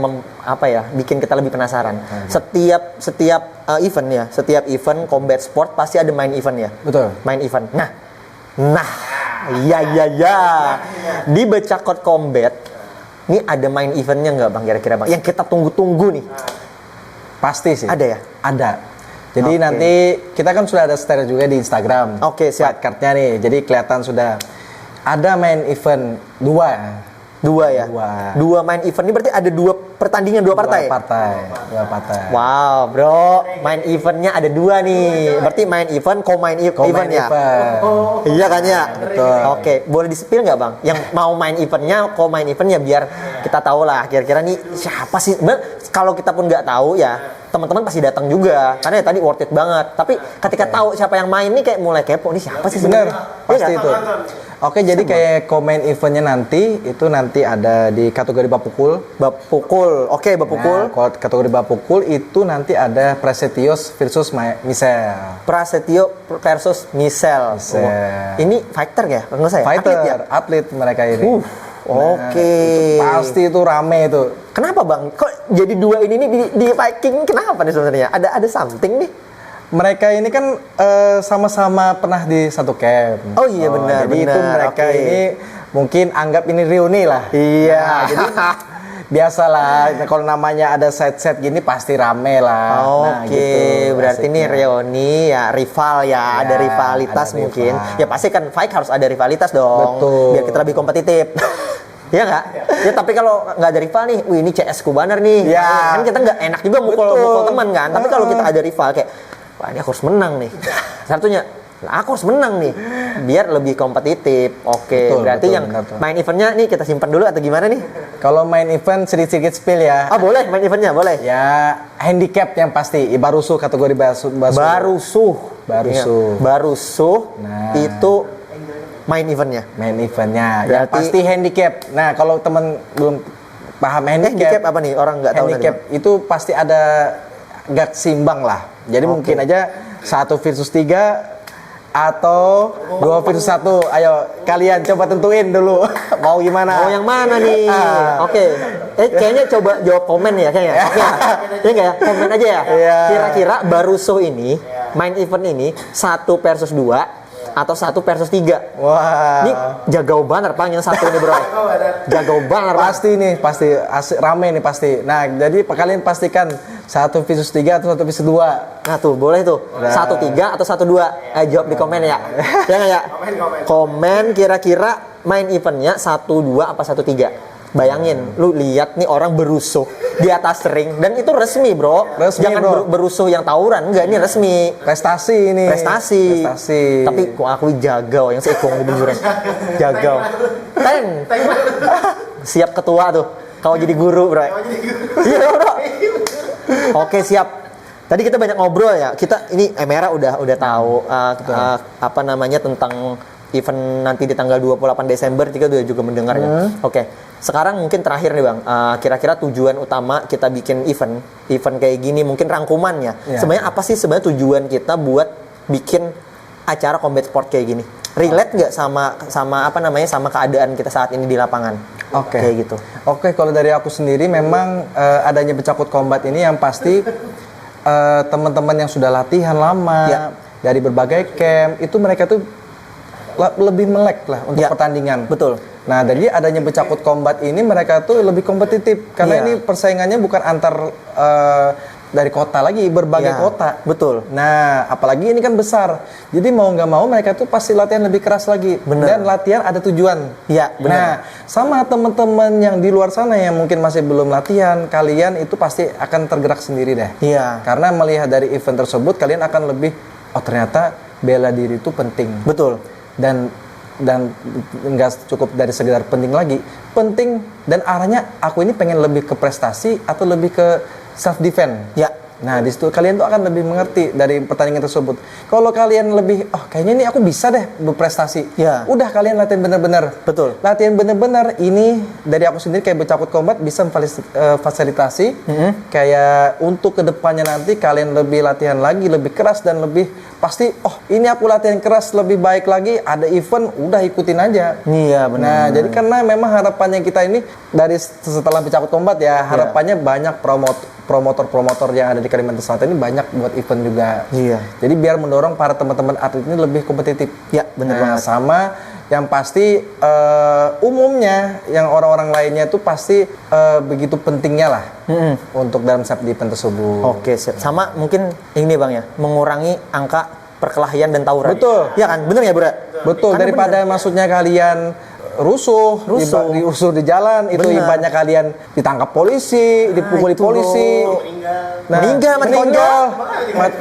bikin kita lebih penasaran. Setiap event combat sport pasti ada main event ya. Betul. Main event. Nah, ya. Di Becakot Combat, ini ada main eventnya nggak bang? Kira-kira bang, yang kita tunggu-tunggu nih. Pasti sih. Ada ya? Ada. Jadi nanti kita kan sudah ada share juga di Instagram. Oke, siap. Cardnya nih, jadi kelihatan sudah ada main event 2. Dua ya? Dua main event ini berarti ada 2 pertandingan, 2 partai? Dua partai. Wow bro, main eventnya ada 2 nih. Berarti main event, co-main event ya? Iya kan ya? Betul. Oke, boleh di-spill nggak bang? Yang mau main eventnya, co-main eventnya, biar kita tahu lah kira-kira nih siapa sih. Kalau kita pun nggak tahu ya, teman-teman pasti datang juga. Karena ya tadi worth it banget. Tapi ketika tahu siapa yang main nih kayak mulai kepo, nih siapa sih sebenarnya? Pasti itu. Oke, jadi kayak komen eventnya nanti ada di kategori bapukul. Oke, bapukul. Nah, kategori bapukul itu nanti ada Prasetyo versus Michelle. Prasetyo versus Michelle. Ini fighter ya? Enggak saya? Atlet mereka ini. Oke. Pasti itu rame itu. Kenapa bang? Kok jadi 2 ini nih di Viking? Kenapa nih sebenarnya? Ada something nih? Mereka ini kan sama-sama pernah di satu camp. Oh iya benar. Jadi itu mereka ini mungkin anggap ini reuni lah. Iya. Nah, jadi biasalah kalau namanya ada set-set gini pasti rame lah. Oke, gitu, berarti ini reuni ya, rival ya, ada rivalitas ada mungkin. Ya pasti kan fight harus ada rivalitas dong. Betul. Biar kita lebih kompetitif. Iya nggak? Ya tapi kalau nggak ada rival nih, ini CS Kubaner nih. Ya. Kan kita nggak enak juga mukul teman kan. Tapi kalau kita ada rival kayak, wah ini aku harus menang nih. Satunya, aku harus menang nih, biar lebih kompetitif. Oke, berarti yang main eventnya nih kita simpan dulu atau gimana nih? Kalau main event sedikit spill ya. Boleh, main eventnya boleh. Ya, handicap yang pasti. Barusuh kategori Barusuh. Nah, itu main eventnya. Yang pasti handicap. Nah, kalau teman belum paham handicap apa nih? Orang nggak tahu. Handicap itu pasti ada gak simbang lah. Jadi mungkin aja 1 versus 3 atau 2 versus 1. Ayo kalian coba tentuin dulu mau gimana. Mau yang mana nih? Oke. Kayaknya coba jawab komen ya kayaknya. Oke. Ya enggak ya? Komen aja ya. Kira-kira Barusuh ini main event ini 1 versus 2 atau 1 versus 3. Wah. Ini jagau banget Bang yang satu ini bro. Jagau banget. Pasti rame nih pasti. Nah, jadi kalian pastikan 1 versus 3 atau 1 versus 2. Nah tuh, boleh tuh. 1-3 atau 1-2. Jawab di komen ya. Ya nggak ya? Komen kira-kira main eventnya 1-2 apa 1-3. Bayangin, lu lihat nih orang berusuh di atas ring dan itu resmi bro. Jangan berusuh yang tawuran, enggak, ini resmi. Prestasi ini. Prestasi. Tapi kok aku jagau yang seikung di benjuran. Jagau. Teng. Siap ketua tuh. Kau jadi guru bro. Iya bro. Oke siap. Tadi kita banyak ngobrol ya. Kita ini Emera udah tahu apa namanya tentang event nanti di tanggal 28 Desember. Kita juga mendengar ya. Oke. Sekarang mungkin terakhir nih Bang. Kira-kira tujuan utama kita bikin event kayak gini, mungkin rangkumannya. Sebenarnya apa sih sebenarnya tujuan kita buat bikin acara combat sport kayak gini? Relate nggak sama apa namanya sama keadaan kita saat ini di lapangan? Kayak gitu. Oke, kalau dari aku sendiri memang adanya Becakut Combat ini yang pasti teman-teman yang sudah latihan lama dari berbagai camp itu mereka tuh lebih melek lah untuk pertandingan. Betul. Nah, jadi adanya Becakut Combat ini mereka tuh lebih kompetitif karena ini persaingannya bukan antar dari kota lagi, berbagai kota. Betul. Nah, apalagi ini kan besar. Jadi mau nggak mau mereka tuh pasti latihan lebih keras lagi. Dan latihan ada tujuan. Iya, benar. Nah, sama teman-teman yang di luar sana yang mungkin masih belum latihan, kalian itu pasti akan tergerak sendiri deh. Iya. Karena melihat dari event tersebut, kalian akan lebih, oh ternyata bela diri itu penting. Betul. Dan nggak cukup dari sekedar penting dan arahnya aku ini pengen lebih ke prestasi atau lebih ke self defense. Ya. Nah, di situ kalian tuh akan lebih mengerti dari pertandingan tersebut. Kalau kalian lebih, kayaknya ini aku bisa deh berprestasi. Ya. Udah kalian latihan bener-bener. Betul. Latihan bener-bener ini dari aku sendiri kayak bercakut combat bisa fasilitasi. Kayak untuk kedepannya nanti kalian lebih latihan lagi, lebih keras dan lebih pasti. Ini aku latihan keras lebih baik lagi. Ada event, udah ikutin aja. Iya benar. Nah, jadi karena memang harapannya kita ini dari setelah bercakut combat ya, harapannya banyak promotor-promotor yang ada di Kalimantan Selatan ini banyak buat event juga. Iya. Jadi biar mendorong para teman-teman atlet ini lebih kompetitif. Ya, benar banget. Sama yang pasti umumnya yang orang-orang lainnya itu pasti begitu pentingnya lah untuk dalam setiap event tersebut. Oke, siap. Sama mungkin ini Bang ya, mengurangi angka perkelahian dan tawuran. Betul. Iya kan? Bener ya, Bro? Betul. Karena Daripada maksudnya kalian rusuh di jalan, itu ibaratnya kalian ditangkap polisi, dipukuli polisi,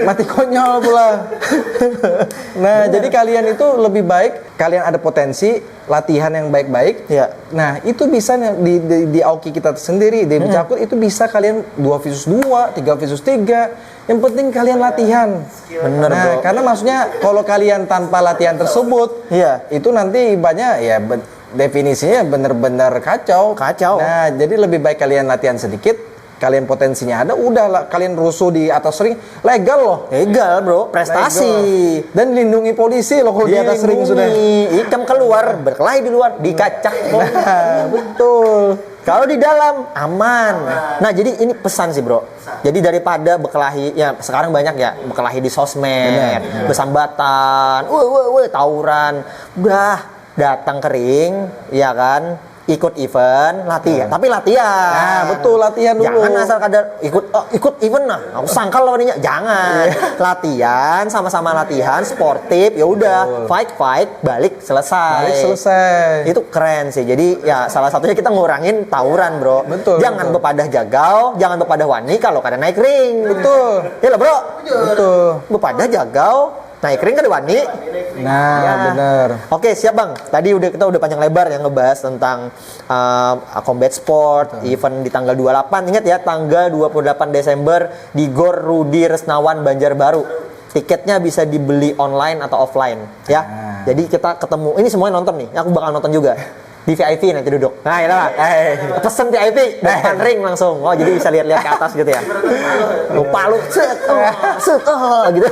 mati konyol pula. Nah, jadi kalian itu lebih baik kalian ada potensi latihan yang baik-baik. Ya. Nah, itu bisa di Aoki kita sendiri, di Becakut itu bisa kalian 2 vs 2, 3 vs 3. Yang penting kalian latihan. Bener, Bro. Karena maksudnya kalau kalian tanpa latihan tersebut, itu nanti ibaratnya ya definisinya bener-bener kacau. Nah, jadi lebih baik kalian latihan sedikit, kalian potensinya ada, udahlah kalian rusuh di atas ring, legal loh. Legal, Bro. Prestasi. Legal. Dan lindungi polisi loh kalau di atas ring sudah. Ikam keluar, berkelahi di luar, dikacak. Nah, betul. Kalau di dalam aman. Nah, jadi ini pesan sih, Bro. Jadi daripada berkelahi, ya sekarang banyak ya berkelahi di sosmed, bersambatan, tawuran. Udah datang ke ring, ya kan? Ikut event, latihan. Tapi latihan. Nah, betul, latihan dulu. Jangan asal kadar ikut event nah. Aku sangkal lawannya. Jangan. Latihan, sama-sama latihan, sportif, ya udah, fight, balik selesai. Itu keren sih. Jadi ya salah satunya kita ngurangin tawuran, Bro. Betul. Jangan bepadah jagal, jangan bepadah wani kalau kada naik ring. Betul. Ya lah, Bro. Betul. Bepadah jagal, naik ring kada wani. Nah, bener. Oke, siap Bang. Tadi kita udah panjang lebar yang ngebahas tentang combat sport, event di tanggal 28. Ingat ya, tanggal 28 Desember di Gor Rudi Resnawan Banjarbaru. Tiketnya bisa dibeli online atau offline, ya. Jadi kita ketemu. Ini semuanya nonton nih. Aku bakal nonton juga. Di VIP nanti duduk. Nah, itu lah. Pesen VIP depan ring langsung. Oh, jadi bisa lihat-lihat ke atas gitu ya. Lupa lu. Gitu.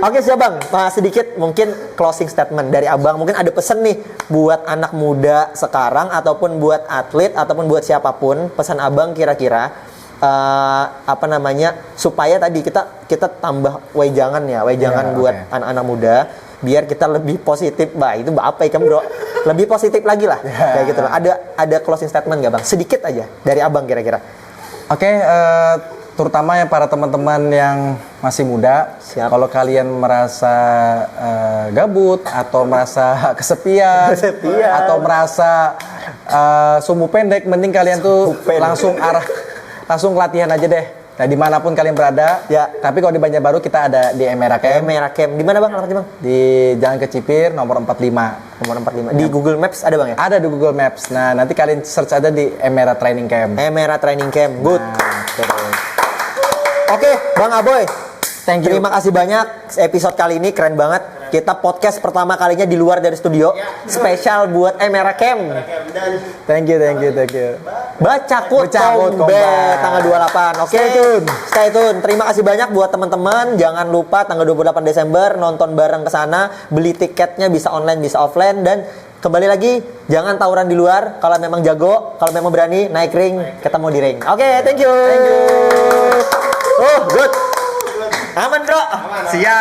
Oke, siap Bang. Sedikit mungkin closing statement dari Abang. Mungkin ada pesan nih buat anak muda sekarang ataupun buat atlet ataupun buat siapapun. Pesan Abang kira-kira supaya tadi kita tambah wejangan buat anak-anak muda biar kita lebih positif. Itu apa ya Bro? Lebih positif lagi lah. Kayak gitu loh. Ada closing statement nggak Bang? Sedikit aja dari Abang kira-kira. Oke, terutama ya para teman-teman yang masih muda, kalau kalian merasa gabut atau merasa kesepian. Atau merasa sumbu pendek, mending kalian tuh langsung latihan aja deh. Nah, dimanapun kalian berada. Ya. Tapi kalau di Banjarbaru kita ada di Emera Camp. Di mana Bang? Alamatnya Bang? Di Jalan Kecipir nomor 45. Di Google Maps ada Bang ya? Ada di Google Maps. Nah, nanti kalian search aja di Emera Training Camp. Emera Training Camp. Good. Oke, Bang Aboy. Thank you. Terima kasih banyak. Episode kali ini keren banget. Kita podcast pertama kalinya di luar dari studio. Spesial buat Emera Camp. Thank you. Becakut Combat tanggal 28. Oke. Stay tune. Terima kasih banyak buat teman-teman. Jangan lupa tanggal 28 Desember nonton bareng ke sana. Beli tiketnya bisa online, bisa offline, dan kembali lagi jangan tawuran di luar. Kalau memang jago, kalau memang berani naik ring, ketemu di ring. Oke, thank you. Oh, good. Aman, Bro. Siap.